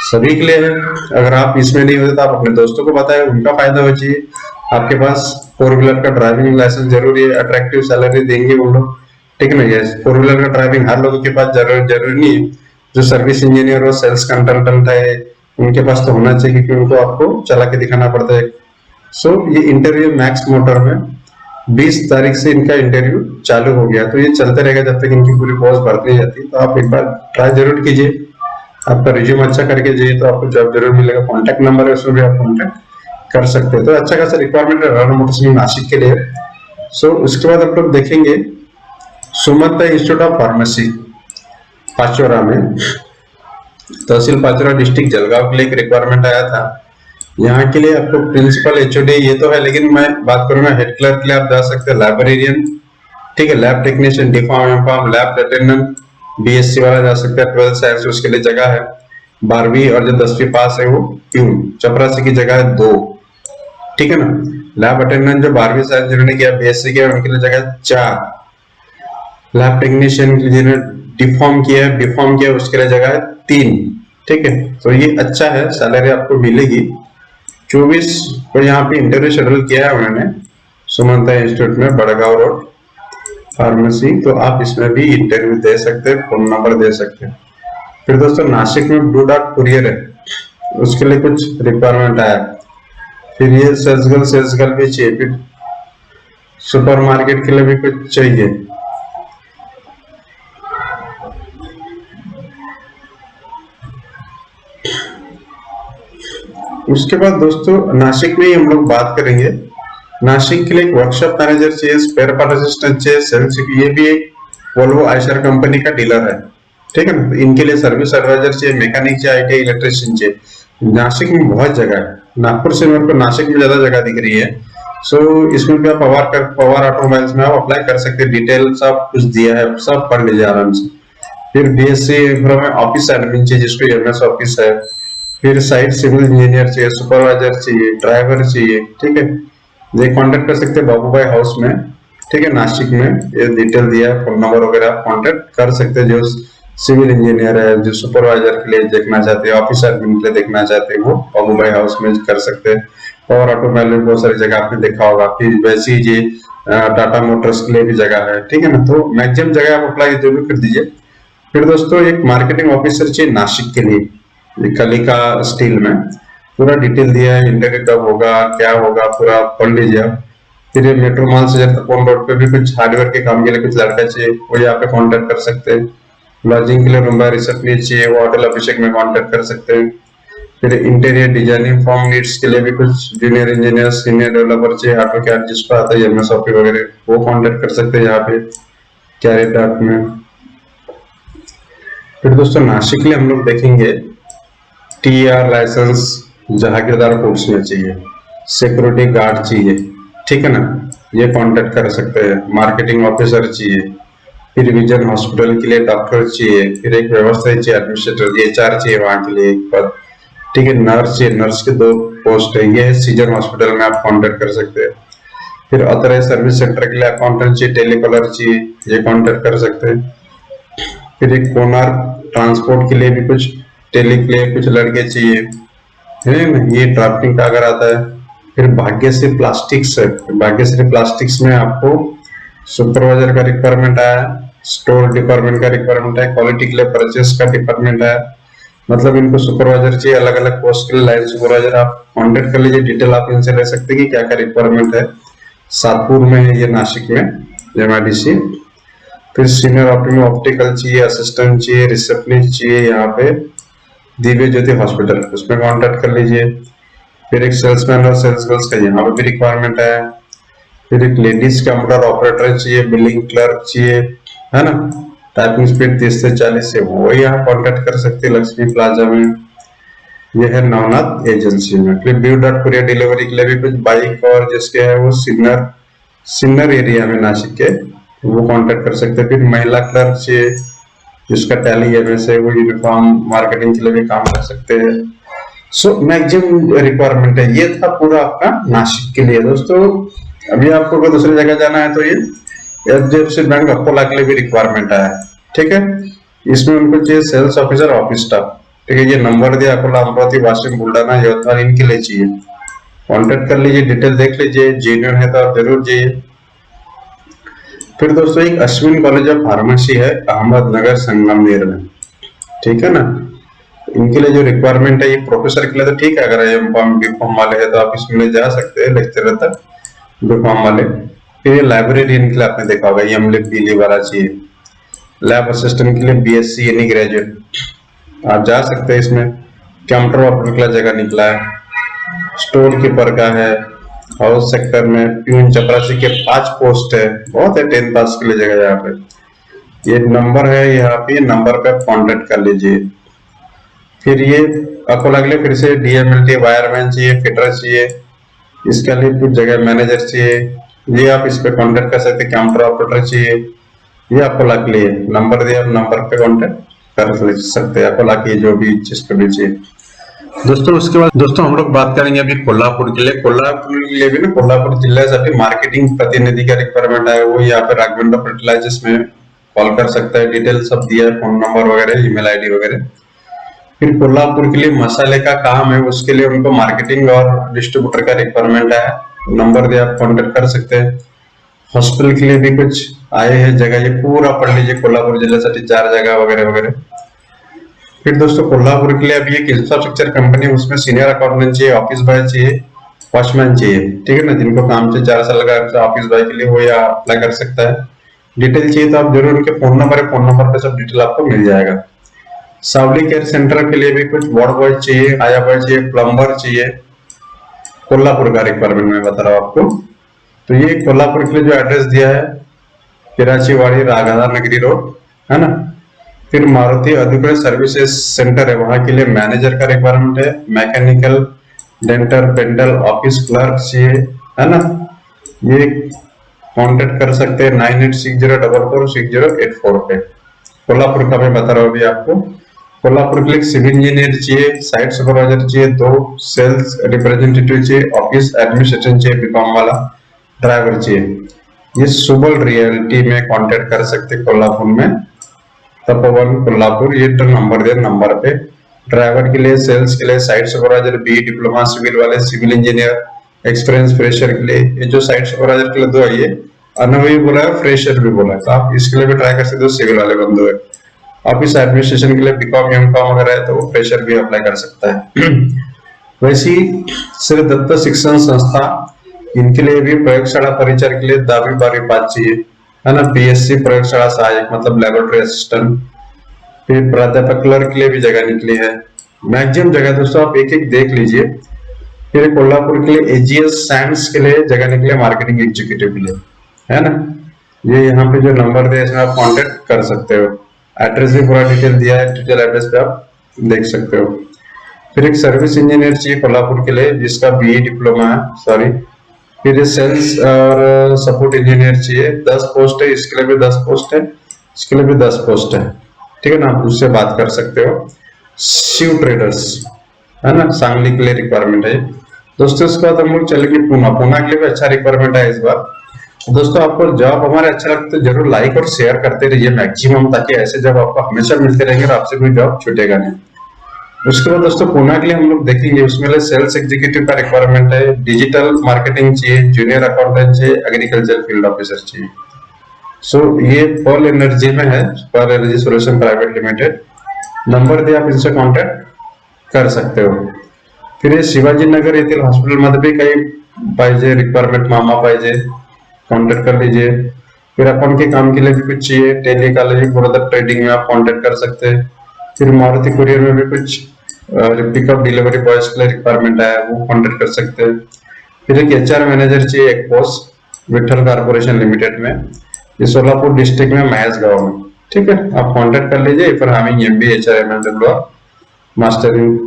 सभी के लिए है। अगर आप इसमें नहीं होते तो आप अपने दोस्तों को बताएं, उनका फायदा हो चाहिए। आपके पास 4 व्हीलर का ड्राइविंग लाइसेंस जरूरी है, अट्रैक्टिव सैलरी देंगे वो लोग, ठीक है ना। ये 4 व्हीलर का ड्राइविंग हर लोगों के पास जरूरी नहीं है। जो सर्विस इंजीनियर और सेल्स कंसल्टेंट है उनके पास तो होना चाहिए, क्योंकि उनको आपको चला के दिखाना पड़ता है। सो ये इंटरव्यू मैक्स मोटर में 20 तारीख से इनका इंटरव्यू चालू हो गया, तो ये चलते रहेगा जब तक इनकी पूरी पोस्ट भर नहीं जाती। तो आप एक बार ट्राई जरूर कीजिए, आपका रिज्यूम अच्छा करके जाइए तो आपको जॉब जरूर मिलेगा। कॉन्टेक्ट नंबर है उसमें भी आप कॉन्टेक्ट कर सकते हैं। तो अच्छा खासा रिक्वायरमेंट है रन मोटर्स में नासिक के लिए। सो उसके बाद आप लोग देखेंगे Sumant institute of pharmacy Pachora में, तहसील पाचोरा, डिस्ट्रिक्ट जलगांव के लिए एक रिक्वायरमेंट आया था। यहाँ के लिए आपको प्रिंसिपल एचओडी ये तो है, लेकिन मैं बात करूंगा हेड क्लर्क के लिए आप जा सकते हैं, लाइब्रेरियन, ठीक है, lab technician, D pharm M pharm, lab attendant, BSc वाला जा सकता है, 12th साइंस उसके लिए जगह है, 12वीं और जो 10वीं पास है वो प्यून, चपरासी की जगह है 2, ठीक है ना। लैब अटेंडेंट जो 12वीं साइंस जिन्होंने किया, बीएससी किया, उनके लिए जगह 4। लैब टेक्नीशियन के लिए डिफॉर्म किया है, बीफॉर्म किया है, उसके लिए जगह है 3। ठीक है, तो ये अच्छा है, सैलरी आपको मिलेगी। 24 को यहाँ पे इंटरव्यू शेड्यूल किया है उन्होंने सुमंता इंस्टीट्यूट में, बड़गांव रोड, फार्मेसी। तो आप इसमें भी इंटरव्यू दे सकते हैं, फोन नंबर दे सकते हैं। फिर दोस्तों नासिक में ब्लू डॉट कुरियर है, उसके लिए कुछ रिक्वायरमेंट आया। फिर ये सेल्स गर्ल भी चाहिए, फिर सुपरमार्केट के लिए भी कुछ चाहिए। उसके बाद दोस्तों नासिक में ही हम लोग बात करेंगे, नासिक के लिए एक वर्कशॉप मैनेजर चाहिए, स्पेयर पार्ट असिस्टेंट चाहिए, सेल्स। ये भी एक वोल्वो आयशर कंपनी का डीलर है, ठीक है ना। तो इनके लिए सर्विस एडवाइजर चाहिए, मैकेनिक चाहिए, आईटी इलेक्ट्रिशियन चाहिए। नासिक में बहुत जगह है, नागपुर से मेरे को नासिक में ज्यादा जगह दिख रही है। सो इसमें भी आप पवार ऑटोमोबाइल्स में आप अप्लाई कर सकते हैं। डिटेल सब कुछ दिया है, सब पढ़ लीजिए आराम से। फिर बीएससी में ऑफिस एडमिन चाहिए, जिसको एमएस ऑफिस है। फिर साइट सिविल इंजीनियर चाहिए, सुपरवाइजर चाहिए, ड्राइवर चाहिए, ठीक है। ये कांटेक्ट कर सकते हैं बाबू भाई हाउस में, ठीक है, नासिक में। ये डिटेल दिया है, फोन नंबर वगैरह कांटेक्ट कर सकते हैं। जो सिविल इंजीनियर है, जो सुपरवाइजर के लिए देखना चाहते हैं, ऑफिस एडमिन के लिए देखना चाहते हैं, वो बाबू भाई हाउस में कर सकते हैं। और ऑटोमोबाइल बहुत सारी जगह आपने देखा होगा। फिर वैसे ही जी टाटा मोटर्स के लिए भी जगह है, ठीक है ना। तो मैक्सिमम जगह आप अप्लाई जरूर कर दीजिए। फिर दोस्तों एक मार्केटिंग ऑफिसर चाहिए नासिक के लिए, कलिका स्टील में। पूरा डिटेल दिया है, इंटरव्यू कब होगा, क्या होगा, पूरा पढ़ लीजिए आप। फिर ये मेट्रो मॉल से जब रोड पे भी कुछ हार्डवेयर के काम के लिए कुछ लड़का चाहिए, वो यहाँ पे कांटेक्ट कर सकते हैं। लॉजिंग के लिए मुंबई रिसेप्शनिस्ट चाहिए, वो होटल अभिषेक में कांटेक्ट कर सकते हैं। फिर इंटीरियर डिजाइनिंग फॉर्म नीड्स के लिए भी कुछ जूनियर इंजीनियर, सीनियर डेवलपर चाहिए, ऑटो कैड जिसको आता है, एमएस ऑफिस वगैरह, वो कांटेक्ट कर सकते हैं यहाँ पे कैरियर ऐप में। फिर दोस्तों नासिक के लिए हम लोग देखेंगे टीआर लाइसेंस जहागीरदार कोर्स में चाहिए, सिक्योरिटी गार्ड चाहिए, ठीक है ना, ये कांटेक्ट कर सकते हैं। मार्केटिंग ऑफिसर चाहिए, फिर विजन हॉस्पिटल के लिए डॉक्टर चाहिए, फिर एक व्यवस्थायी चाहिए, एडमिनिस्ट्रेटर, एचआर चाहिए वहां के लिए एक पद, ठीक है। नर्स चाहिए, नर्स के 2 पोस्ट है, ये सीजन हॉस्पिटल में आप कांटेक्ट कर सकते हैं। फिर ऑथराइज सर्विस सेंटर के लिए अकाउंटेंट चाहिए, टेलीकॉलर चाहिए, ये कांटेक्ट कर सकते हैं। फिर एक कोनार ट्रांसपोर्ट के लिए भी कुछ टेली के लिए कुछ लड़के चाहिए, है ना, ये ड्राफ्टिंग का अगर आता है। फिर भाग्यश्री प्लास्टिक्स है, भाग्यश्री प्लास्टिक्स में आपको सुपरवाइजर का रिक्वायरमेंट आया, स्टोर डिपार्टमेंट का रिक्वायरमेंट है, क्वालिटी के लिए परचेस का डिपार्टमेंट है। मतलब इनको सुपरवाइजर चाहिए, अलग अलग पोस्ट के लिए लाइन सुपरवाइजर। आप कांटेक्ट कर लीजिए, डिटेल आप इनसे ले सकते हैं कि क्या क्या रिक्वायरमेंट है। सातपुर में है ये, नासिक में, एमआईडीसी। फिर सीनियर ऑप्टिकल चाहिए, असिस्टेंट चाहिए, रिसेप्शनिस्ट चाहिए यहाँ पे दिव्य ज्योति हॉस्पिटल, उसमें कांटेक्ट कर लीजिए। फिर एक सेल्समैन और सेल्स गर्ल्स का यहाँ पे भी रिक्वायरमेंट है। फिर एक लेडीज कंप्यूटर ऑपरेटर चाहिए, बिलिंग क्लर्क चाहिए, है ना। टाइपिंग स्पीड 30 से 40 से, वो यहाँ कांटेक्ट कर सकते हैं लक्ष्मी प्लाजा में। यह है नवनाथ एजेंसी में। फिर ब्यू डॉट कुरियर डिलीवरी के लिए भी कुछ बाइक और जिसके है वो सिन्नर एरिया में नासिक के, वो कांटेक्ट कर सकते हैं। फिर महिला क्लर्क चाहिए, जिसका टैली एमएस है, वो यूनिफॉर्म मार्केटिंग के लिए भी काम कर सकते हैं। सो मैक्सिमम रिक्वायरमेंट है। ये था पूरा आपका नासिक के लिए। दोस्तों अभी आपको अगर दूसरी जगह जाना है तो ये एचडीएफसी बैंक अकोला के लिए भी रिक्वायरमेंट आया है, ठीक है। इसमें उनको चाहिए सेल्स ऑफिसर, ऑफिस स्टाफ, ठीक है। ये नंबर दिया, अकोला, अमरावती, वाशिम, बुल्डाना, यवतमाल, इनके लिए चाहिए। कॉन्टेक्ट कर लीजिए, डिटेल देख लीजिए, जेन्युइन है तो आप जरूर जाइए। फिर दोस्तों एक अश्विन कॉलेज ऑफ फार्मेसी है अहमदनगर संगमनेर में, ठीक है ना। इनके लिए जो रिक्वायरमेंट है, ये प्रोफेसर के लिए तो ठीक है, अगर एमकॉम बीकॉम वाले हैं तो आप इसमें जा सकते हैं लेक्चरर तक, बीकॉम वाले। फिर ये लाइब्रेरियन के लिए आपने देखा होगा, एमलिब बीली वाला चाहिए। लैब असिस्टेंट के लिए बीएससी यानी ग्रेजुएट, आप जा सकते हैं इसमें। कंप्यूटर ऑपरेटर के लिए जगह निकला है। स्टोर कीपर का है, हाउस सेक्टर में प्यून चपरासी के 5 पोस्ट है, बहुत है, 10 पास के लिए जगह यहाँ पे। ये नंबर है यहाँ पे, नंबर पे कांटेक्ट कर लीजिए। फिर ये अकोला के लिए फिर से डीएमएलटी वायरमैन चाहिए, फिटर चाहिए, इसके लिए कुछ जगह मैनेजर चाहिए, ये आप इस पे कांटेक्ट कर सकते हैं। कंप्यूटर ऑपरेटर चाहिए, ये अकोला के लिए नंबर दिया, नंबर पे कांटेक्ट कर सकते हैं अकोला की जो भी चीज पे भी चाहिए। दोस्तों उसके बाद दोस्तों हम लोग बात करेंगे अभी कोल्हापुर के लिए। कोल्हापुर के लिए भी ना, कोल्हापुर जिले से अभी मार्केटिंग प्रतिनिधि का रिक्वायरमेंट है, वो यहाँ पे राघवेंद्र फर्टिलाइजर्स में कॉल कर सकता है, डिटेल सब दिया है, फोन नंबर वगैरह, ईमेल आईडी वगैरह। फिर कोल्हापुर के लिए मसाले का काम है, उसके लिए उनको मार्केटिंग और डिस्ट्रीब्यूटर का रिक्वायरमेंट है, नंबर दिया, आप कॉन्टेक्ट कर सकते हैं। हॉस्पिटल के लिए भी कुछ आए हैं जगह, ये पूरा पढ़ लीजिए कोल्हापुर जिल्ह्यासाठी 4 जगह वगैरह वगैरह। फिर दोस्तों कोल्हापुर के लिए अभी एक इंफ्रास्ट्रक्चर कंपनी, उसमें सीनियर अकाउंटेंट चाहिए, ऑफिस बॉय चाहिए, वॉचमैन चाहिए, ठीक है ना। जिनको काम से 4 साल का ऑफिस बॉय के लिए हो या अप्लाई कर सकता है। डिटेल चाहिए तो आप जरूर उनके फोन नंबर पे सब डिटेल आपको मिल जाएगा। सावली केयर सेंटर के लिए भी कुछ वार्ड बॉय चाहिए, आया बॉय चाहिए, प्लम्बर चाहिए, कोल्हापुर का रिक्वायरमेंट मैं बता रहा हूँ आपको। तो ये कोल्हापुर के लिए जो एड्रेस दिया है, किराचीवाड़ी राघादा नगरी रोड, है ना। फिर मारुति अधिकृत सर्विसेज सेंटर है, वहां के लिए मैनेजर का रिक्वायरमेंट है, mechanical, dental, Paintal, office clerk चाहिए, है ना। ये कांटेक्ट कर सकते हैं 9860446084 पे। कोल्हापुर का मैं बता रहा हूँ अभी आपको। कोल्हापुर के लिए सिविल इंजीनियर चाहिए, साइट सुपरवाइजर चाहिए, 2 सेल्स रिप्रेजेंटेटिव चाहिए, ऑफिस एडमिनिस्ट्रेशन चाहिए, बीकॉम वाला, ड्राइवर चाहिए। ये सुबल रियलिटी में कांटेक्ट कर सकते कोल्हापुर में, तपोवन कोल्हापुर, ये तो नंबर दे, नंबर पे। ड्राइवर के लिए, सेल्स के लिए, site supervisor, B diploma civil वाले, सिविल इंजीनियर, एक्सपीरियंस फ्रेशर के लिए। ये जो साइट सुपरवाइजर के लिए 2 है, ये अनुभवी बोला है, फ्रेशर भी बोला है, तो आप इसके लिए भी ट्राई कर सकते हो, सिविल वाले बंदो है। ऑफिस एडमिनिस्ट्रेशन के लिए बीकॉम एमकॉम वगैरह है, तो वो फ्रेशर भी अप्लाई कर सकता है। वैसी श्री दत्त शिक्षण संस्था, इनके लिए भी प्रयोगशाला परिचर के लिए 10वीं 12वीं पास चाहिए, है ना। बीएससी प्रयोगशाला सहायक मतलब लेबोरेटरी असिस्टेंट। फिर प्राध्यापक क्लर्क के लिए भी जगह निकली है, मैक्सिमम जगह दोस्तों आप एक एक देख लीजिए। फिर कोल्हापुर के लिए एजीएस साइंस के लिए जगह निकले, मार्केटिंग एग्जीक्यूटिव के लिए, है ना। ये यहाँ पे जो नंबर दिया है इसमें आप कांटेक्ट कर सकते हो। एड्रेस भी पूरा डिटेल दिया है, डिटेल एड्रेस पे आप देख सकते हो। फिर एक सर्विस इंजीनियर चाहिए कोल्हापुर के लिए, जिसका बीए डिप्लोमा है, सॉरी। फिर सेल्स और सपोर्ट इंजीनियर चाहिए, 10 पोस्ट है, इसके लिए भी 10 पोस्ट है, इसके लिए भी 10 पोस्ट है, ठीक है ना। आप उससे बात कर सकते हो। शिव ट्रेडर्स, है ना, सांगली के लिए रिक्वायरमेंट है दोस्तों। इसके बाद हम लोग चलेंगे पूना के लिए भी अच्छा रिक्वायरमेंट है इस बार। दोस्तों आपको जॉब हमारे अच्छा लगता है तो जरूर लाइक और शेयर करते रहिए मैक्सिमम, ताकि ऐसे जॉब आपको हमेशा मिलते रहेंगे और आपसे कोई जॉब छूटेगा नहीं। उसके बाद दोस्तों पुणे के लिए हम लोग देखेंगे, उसमें सेल्स एग्जीक्यूटिव का रिक्वायरमेंट है, डिजिटल मार्केटिंग चाहिए, जूनियर अकाउंटेंट चाहिए, एग्रीकल्चर फील्ड ऑफिसर चाहिए। सो ये पर्ल एनर्जी में है, Pearl Energy Solution Private Limited. Number दिए, आप इनसे कॉन्टैक्ट कर सकते हो। फिर ये शिवाजी नगर येथील हॉस्पिटल मध्ये भी काही पाहिजे रिक्वायरमेंट, मामा पाहिजे, कॉन्टेक्ट कर लीजिए। फिर अकाउंट के काम के लिए भी कुछ चाहिए, टेली कॉलेज प्रोडक्ट ट्रेडिंग में आप कॉन्टेक्ट कर सकते हैं। फिर मारुति कुरियर में भी कुछ पिकअप डिलीवरी बॉयज के लिए रिक्वायरमेंट है, वो कॉन्टेक्ट कर सकते हैं। फिर एक एचआर मैनेजर चाहिए, एक पोस्ट विठल कारपोरेशन लिमिटेड में, ये सोलापुर डिस्ट्रिक्ट में, महेश गांव में, ठीक है। आप कॉन्टेक्ट कर लीजिए फॉर हैविंग एमबीए एचआर एमएलडब्ल्यू और मास्टर इन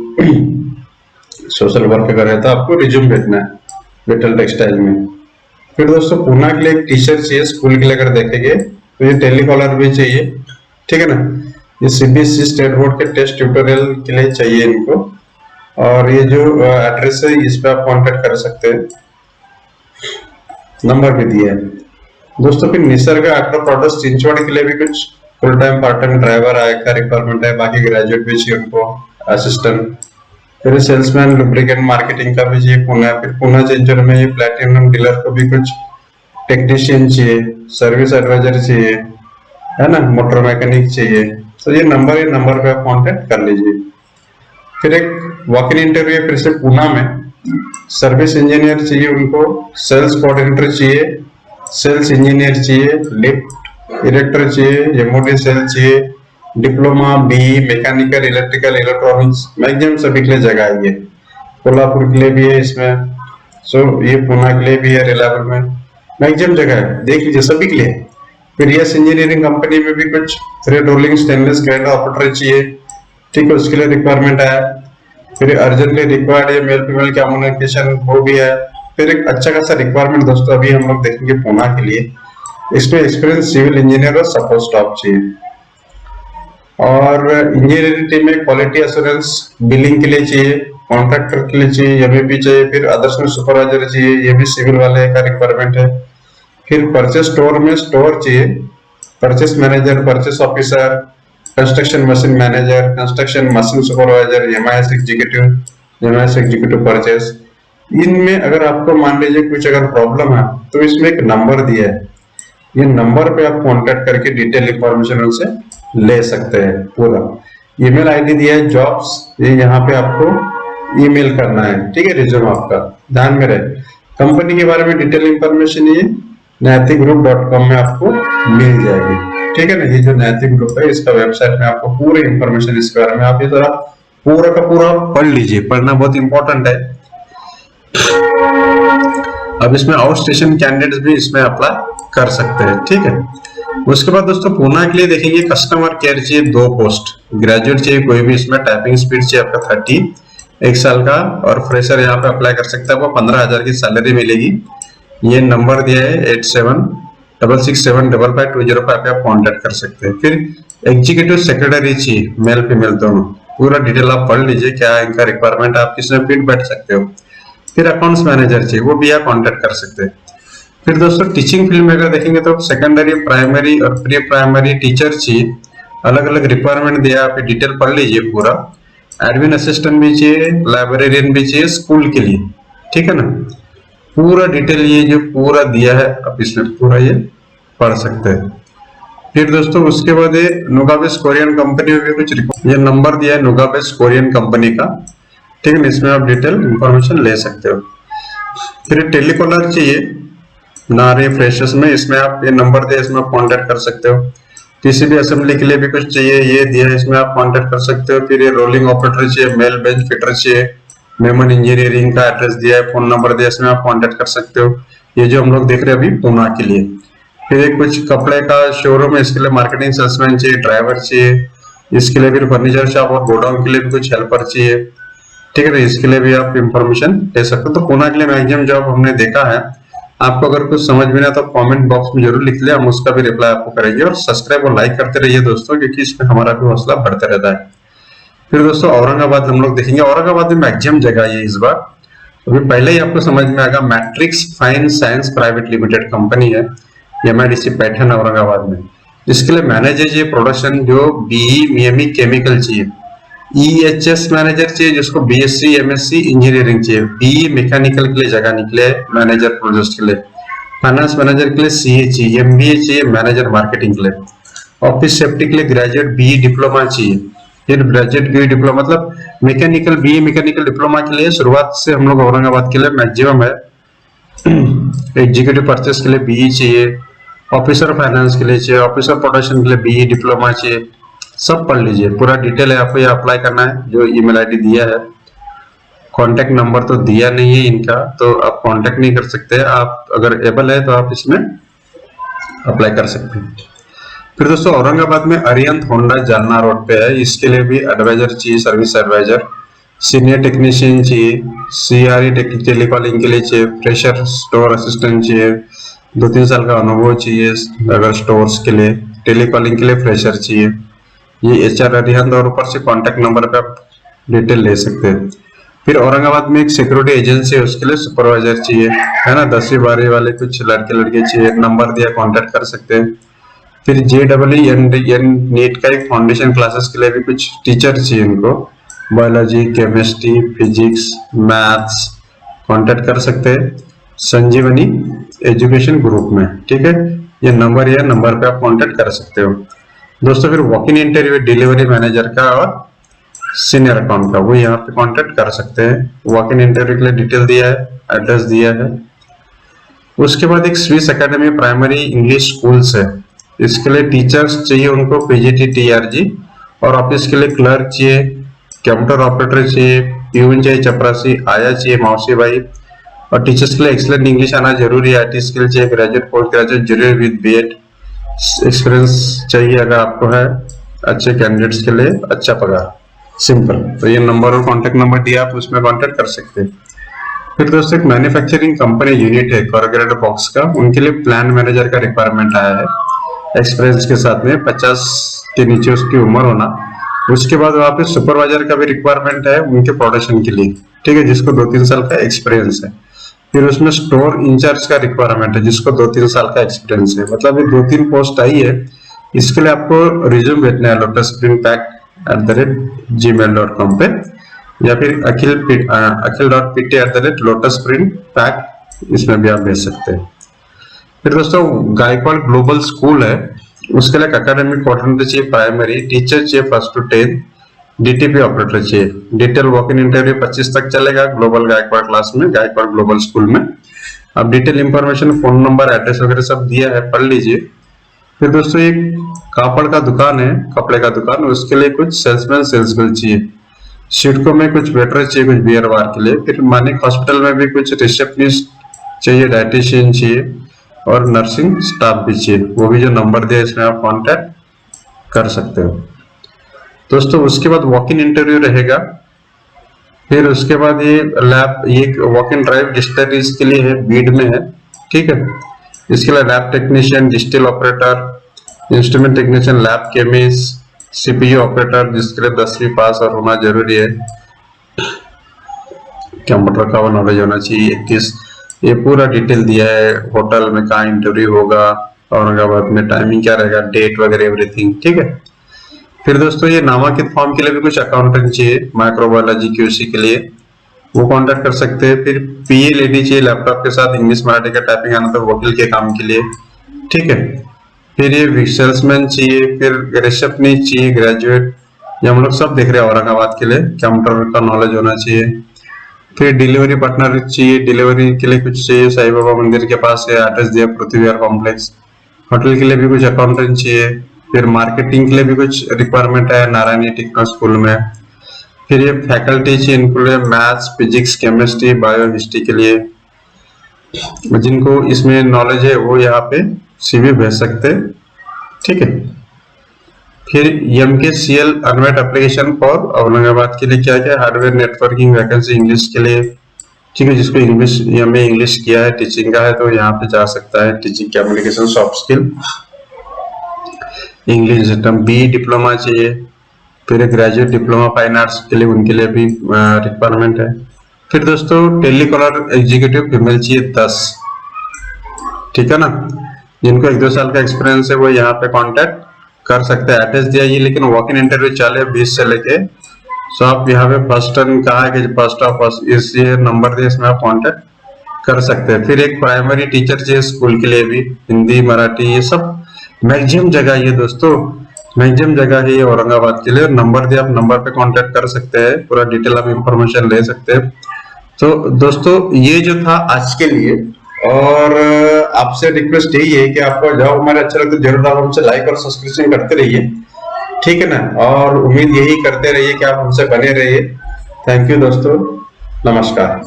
सोशल वर्क कर रहे तो आपको रिज्यूम भेजना है विठल टेक्सटाइल में। फिर दोस्तों पुणे के लिए एक टीचर चाहिए, स्कूल के लिए अगर देखेंगे तो ये टेलीकॉलर भी चाहिए, ठीक है ना। ये सीबीएसई स्टेट बोर्ड के टेस्ट ट्यूटोरियल के लिए चाहिए इनको। और ये जो एड्रेस है इस पे आप कांटेक्ट कर सकते हैं, नंबर भी दिया है दोस्तों। फिर निसर्ग एग्रो प्रोडक्ट्स चिंचवड़ के लिए भी कुछ full time part time driver का रिक्वायरमेंट है, बाकी ग्रेजुएट भी चाहिए उनको, असिस्टेंट। फिर सेल्समैन लुब्रिकेंट मार्केटिंग का भी चाहिए पुणे। फिर पुणे चिंचवड़ में ये प्लेटिनम डीलर को भी कुछ टेक्नीशियन चाहिए, सर्विस एडवाइजर चाहिए, है ना, मोटर मैकेनिक चाहिए। तो ये नंबर पे आप कांटेक्ट कर लीजिए। फिर एक वॉक इन इंटरव्यू फिर से पुणे में, सर्विस इंजीनियर चाहिए उनको, सेल्स कोऑर्डिनेटर चाहिए, सेल्स इंजीनियर चाहिए, लिफ्ट इरेक्टर चाहिए, एमओडी सेल चाहिए, diploma B mechanical electrical electronics, maximum सभी के लिए जगह है। ये कोल्हापुर के लिए भी है इसमें, सो ये पुणे के लिए भी है, रिलायबल में मैक्सिमम जगह है, देख लीजिए सभी के लिए। फिर यस इंजीनियरिंग कंपनी में भी कुछ thread rolling stainless grinder operator चाहिए, ठीक है, उसके लिए रिक्वायरमेंट है। फिर अर्जेंटली रिक्वायर्ड है मेल फीमेल कम्युनिकेशन, वो भी है। फिर एक अच्छा खासा रिक्वायरमेंट दोस्तों अभी हम लोग देखेंगे पुणे के लिए, इसमें एक्सपीरियंस सिविल इंजीनियर और सपोर्ट स्टाफ चाहिए। और इंजीनियरिंग टीम में क्वालिटी एश्योरेंस बिलिंग के लिए चाहिए, कॉन्ट्रैक्टर के लिए चाहिए, एमईपी चाहिए, फिर अदर्स में सुपरवाइजर चाहिए, ये भी सिविल वाले का रिक्वायरमेंट है। फिर परचेस स्टोर में स्टोर चाहिए, purchase manager, purchase officer, construction machine manager, construction machine supervisor, MIS executive purchase. इनमें अगर आपको मान लीजिए कुछ अगर प्रॉब्लम है तो इसमें एक नंबर दिया है, ये नंबर पे आप कांटेक्ट करके डिटेल इंफॉर्मेशन उनसे ले सकते हैं। पूरा ईमेल आईडी दिया है जॉब्स, ये यहाँ पे आपको ईमेल करना है, ठीक है, रिज्यूम आपका ध्यान में रहे। कंपनी के बारे में डिटेल इंफॉर्मेशन ये naitikgroup.com में आपको मिल जाएगी, ठीक है ना। ये जो नैतिक ग्रुप है इसका वेबसाइट में आपको पूरी इंफॉर्मेशन इसके बारे में आप ये जरा पूरा का पूरा पढ़ लीजिए, पढ़ना बहुत इंपॉर्टेंट है। अब इसमें आउट स्टेशन कैंडिडेट्स भी इसमें अप्लाई कर सकते हैं, ठीक है। उसके बाद दोस्तों पूना के लिए देखेंगे कस्टमर केयर चाहिए 2 पोस्ट, ग्रेजुएट चाहिए कोई भी, इसमें टाइपिंग स्पीड चाहिए आपका 30 1 साल का, और फ्रेशर यहाँ पे अप्लाई कर सकता है, आपको 15,000 की सैलरी मिलेगी। ये नंबर दिया है 8766755205 पे आप कांटेक्ट कर सकते हैं। फिर एग्जीक्यूटिव सेक्रेटरी चाहिए, मेल फीमेल दोनों, पूरा डिटेल आप पढ़ लीजिए क्या इनका रिक्वायरमेंट, आप किसमें फिट बैठ सकते हो। फिर अकाउंट्स मैनेजर चाहिए, वो भी आप कांटेक्ट कर सकते हैं। फिर दोस्तों टीचिंग फील्ड में अगर देखेंगे तो सेकेंडरी, प्राइमरी और प्री प्राइमरी टीचर चाहिए, अलग अलग रिक्वायरमेंट दिया, आप डिटेल पढ़ लीजिए पूरा। एडमिन असिस्टेंट भी चाहिए, लाइब्रेरियन भी चाहिए स्कूल के लिए, ठीक है ना। पूरा डिटेल ये जो पूरा दिया है आप इसमें पूरा ये पढ़ सकते हैं। फिर दोस्तों उसके बाद ये नुगाबेस कोरियन कंपनी में भी कुछ ये नंबर दिया है नुगाबेस कोरियन कंपनी का, ठीक है, इसमें आप डिटेल इंफॉर्मेशन ले सकते हो। फिर टेलीकॉलर चाहिए नारे फ्रेशर्स में, इसमें आप ये नंबर दिया, इसमें आप कांटेक्ट कर सकते हो। पीसीबी असेंबली के लिए भी कुछ चाहिए, ये दिया है, इसमें आप कांटेक्ट कर सकते हो। फिर ये रोलिंग ऑपरेटर चाहिए, मेल बेंच फिटर चाहिए, मेमन इंजीनियरिंग का एड्रेस दिया है, फोन नंबर दिया है, इसमें आप कांटेक्ट कर सकते हो। ये जो हम लोग देख रहे हैं अभी पूना के लिए। फिर एक कुछ कपड़े का शोरूम है, इसके लिए मार्केटिंग सेल्समैन चाहिए, ड्राइवर चाहिए, इसके लिए फिर फर्नीचर शॉप और गोडाउन के लिए भी कुछ हेल्पर चाहिए, ठीक है ना। इसके लिए भी आप इंफॉर्मेशन ले सकते हो। तो पूना के लिए मैक्सिमम जॉब हमने देखा है। आपको अगर कुछ समझ में ना तो कमेंट बॉक्स में जरूर लिख ले, हम उसका भी रिप्लाई आपको करेंगे। और सब्सक्राइब और लाइक करते रहिए दोस्तों, क्योंकि इसमें हमारा भी हौसला बढ़ता रहता है। फिर दोस्तों औरंगाबाद हम लोग देखेंगे, औरंगाबाद में मैक्सिमम जगह है इस बार। अभी पहले ही आपको समझ में आएगा, matrix fine science private limited company है, एमआईडीसी पैठन औरंगाबाद में। इसके लिए मैनेजर चाहिए प्रोडक्शन, जो बीई केमिकल चाहिए, ईएचएस मैनेजर चाहिए जिसको बीएससी एमएससी इंजीनियरिंग चाहिए, बीई मैकेनिकल के लिए जगह निकले मैनेजर प्रोजेक्ट के लिए, फाइनेंस मैनेजर के लिए सीए चाहिए, एमबीए चाहिए मैनेजर मार्केटिंग के लिए, ऑफिस सेफ्टी के लिए ग्रेजुएट बीई डिप्लोमा चाहिए। फिर ग्रेजुएट बीई डिप्लोमा मतलब मैकेनिकल बीई मैकेनिकल डिप्लोमा के लिए शुरुआत से हम लोग औरंगाबाद के लिए मैक्सिमम है। एग्जीक्यूटिव परचेस के लिए बीई चाहिए, ऑफिसर फाइनेंस के लिए चाहिए, ऑफिसर प्रोडक्शन के लिए बीई डिप्लोमा चाहिए। सब पढ़ लीजिए, पूरा डिटेल है, आपको ये अप्लाई करना है। जो ईमेल आईडी दिया है, कांटेक्ट नंबर तो दिया नहीं है इनका, तो आप कांटेक्ट नहीं कर सकते। आप अगर एबल है तो आप इसमें अप्लाई कर सकते हैं। फिर दोस्तों औरंगाबाद में अरिहंत होंडा जालना रोड पे है, इसके लिए भी एडवाइजर चाहिए, सर्विस एडवाइजर, सीनियर टेक्नीशियन चाहिए, सीआरई टेलीकॉलिंग के लिए चाहिए, फ्रेशर स्टोर असिस्टेंट चाहिए, 2-3 साल का अनुभव चाहिए अगर स्टोर्स के लिए, टेलीकॉलिंग के लिए फ्रेशर चाहिए। ये एचआर अरिहंत, और ऊपर से कांटेक्ट नंबर पे आप डिटेल ले सकते हैं। फिर औरंगाबाद में एक सिक्योरिटी एजेंसी है, उसके लिए सुपरवाइजर चाहिए, है ना। 10वीं 12वीं वाले कुछ लड़के लड़के चाहिए, नंबर दिया, कांटेक्ट कर सकते हैं। फिर JEE नीट का एक फाउंडेशन क्लासेस के लिए भी कुछ टीचर चाहिए इनको, biology, chemistry, physics, maths, contact कर सकते हैं संजीवनी एजुकेशन ग्रुप में, ठीक है। ये नंबर या नंबर पे आप कांटेक्ट कर सकते हो दोस्तों। फिर walk in interview delivery manager का और सीनियर अकाउंट का, वो यहाँ पे कांटेक्ट कर सकते हैं। वॉक इन इंटरव्यू के लिए डिटेल दिया है, एड्रेस दिया है। उसके बाद एक Swiss academy primary English schools है, इसके लिए टीचर्स चाहिए उनको, पीजीटी टीआरजी, और ऑफिस के लिए क्लर्क चाहिए, कंप्यूटर ऑपरेटर चाहिए, प्यून चाहिए, चपरासी, आया चाहिए, मौसी भाई। और टीचर्स के लिए एक्सीलेंट इंग्लिश आना जरूरी है, आईटी स्किल चाहिए, ग्रेजुएट पोस्ट ग्रेजुएट जरूरी विद बीएड एक्सपीरियंस चाहिए अगर आपको है। अच्छे कैंडिडेट्स के लिए अच्छा पगार, सिंपल। तो ये नंबर और कांटेक्ट नंबर दिया, आप उसमें कांटेक्ट कर सकते हैं। फिर दोस्तों एक मैन्युफैक्चरिंग कंपनी यूनिट है कोरोगेटेड बॉक्स का, उनके लिए प्लान मैनेजर का रिक्वायरमेंट आया है, एक्सपीरियंस के साथ में 50 के नीचे उसकी उम्र होना। उसके बाद वहाँ पे सुपरवाइजर का भी रिक्वायरमेंट है उनके प्रोडक्शन के लिए, ठीक है, जिसको 2-3 साल का एक्सपीरियंस है। फिर उसमें स्टोर इंचार्ज का रिक्वायरमेंट है, जिसको 2-3 साल का एक्सपीरियंस है। मतलब ये 2-3 पोस्ट आई है, इसके लिए आपको रिज्यूम भेजना है lotusprintpack@gmail.com पे, या फिर akhil.pt@lotusprintpack इसमें भी आप भेज सकते हैं। फिर दोस्तों गायकवाड़ ग्लोबल स्कूल है, उसके लिए एकेडमिक कोऑर्डिनेटर चाहिए, प्राइमरी टीचर चाहिए 1st to 10th, DTP operator चाहिए। डिटेल वॉक इन इंटरव्यू 25 तक चलेगा ग्लोबल गायकवाड़ क्लास में, गायकवाड़ ग्लोबल स्कूल में। अब detail information, phone number, address वगैरह सब दिया है, पढ़ लीजिए। फिर दोस्तों एक कापड़ का दुकान है, कपड़े का दुकान, उसके लिए कुछ सेल्समैन सेल्स गर्ल चाहिए। सिडको में कुछ वेटर चाहिए, कुछ बियर बार के लिए। फिर मानिक हॉस्पिटल में भी कुछ रिसेप्शनिस्ट चाहिए, डाइटिशियन चाहिए और नर्सिंग स्टाफ भी चाहिए। वो भी जो नंबर दिया इसमें आप कांटेक्ट कर सकते हो दोस्तों। उसके बाद वॉक इन इंटरव्यू रहेगा। फिर उसके बाद ये लैब, ये वॉक इन ड्राइव डिस्टिलरीज के लिए है, बीड में है, ठीक है। इसके लिए lab technician, distil operator, instrument technician, lab chemist, CPU operator, जिसके लिए 10वीं पास और होना जरूरी है, कंप्यूटर का नॉलेज होना चाहिए। 21 ये पूरा डिटेल दिया है, होटल में कहाँ इंटरव्यू होगा, औरंगाबाद में, टाइमिंग क्या रहेगा, डेट वगैरह एवरीथिंग, ठीक है। फिर दोस्तों ये नामांकित फॉर्म के लिए भी कुछ अकाउंटेंट चाहिए, माइक्रोबायोलॉजी क्यूसी के लिए, वो कांटेक्ट कर सकते हैं। फिर पीए लेडी चाहिए लैपटॉप के साथ, इंग्लिश मराठी का टाइपिंग आना, तो वकील के काम के लिए, ठीक है। फिर ये सेल्समैन चाहिए, फिर रिसेप्शनिस्ट चाहिए, ग्रेजुएट, ये हम लोग सब देख रहे हैं औरंगाबाद के लिए, कंप्यूटर का नॉलेज होना चाहिए। फिर डिलीवरी पार्टनर चाहिए, डिलीवरी के लिए कुछ चाहिए, साईं बाबा मंदिर के पास है, एड्रेस दिया पृथ्वी विहार कॉम्प्लेक्स। होटल के लिए भी कुछ अकाउंटेंट चाहिए। फिर मार्केटिंग के लिए भी कुछ रिक्वायरमेंट है, नारायणी टेक्निकल स्कूल में। फिर ये फैकल्टी चाहिए, इनको लिए maths, physics, chemistry, bio, history के लिए। जिनको इसमें नॉलेज है वो यहाँ पे सीवी भेज सकते हैं, ठीक है। फिर MKCL अनवेट एप्लीकेशन फॉर औरंगाबाद के लिए क्या क्या, हार्डवेयर नेटवर्किंग वैकेंसी इंग्लिश के लिए, ठीक है। जिसको इंग्लिश में इंग्लिश किया है, टीचिंग का है, तो यहाँ पे जा सकता है। Teaching, communication, soft skill, English system, B diploma चाहिए। फिर ग्रेजुएट डिप्लोमा फाइन आर्ट्स के लिए, उनके लिए भी रिक्वायरमेंट है। फिर दोस्तों टेलीकॉलर एग्जीक्यूटिव फीमेल चाहिए 10, ठीक है ना। जिनको 1-2 साल का एक्सपीरियंस है वो यहाँ पे कांटेक्ट कर सकते हैं। एड्रेस दिया ये, लेकिन वॉक इन इंटरव्यू चाले 20 से लेके, सो आप यहाँ पे फर्स्ट टर्न कहा है कि फर्स्ट ऑफ फर्स्ट, इस ये नंबर दिए, इसमें आप कांटेक्ट कर सकते हैं। फिर एक प्राइमरी टीचर चाहिए स्कूल के लिए भी, हिंदी, मराठी, ये सब मैक्सिमम जगह ये दोस्तों, मैक्सिमम जगह है ये औरंगाबाद के लिए। नंबर दिया, आप नंबर पे कांटेक्ट कर सकते हैं, पूरा डिटेल आप इंफॉर्मेशन ले सकते हैं। तो दोस्तों ये जो था आज के लिए, और आपसे रिक्वेस्ट यही है कि आपको जब हमारे अच्छा लगता है जरूर आप हमसे लाइक और सब्सक्रिप्शन करते रहिए, ठीक है ना। और उम्मीद यही करते रहिए कि आप हमसे बने रहिए। थैंक यू दोस्तों, नमस्कार।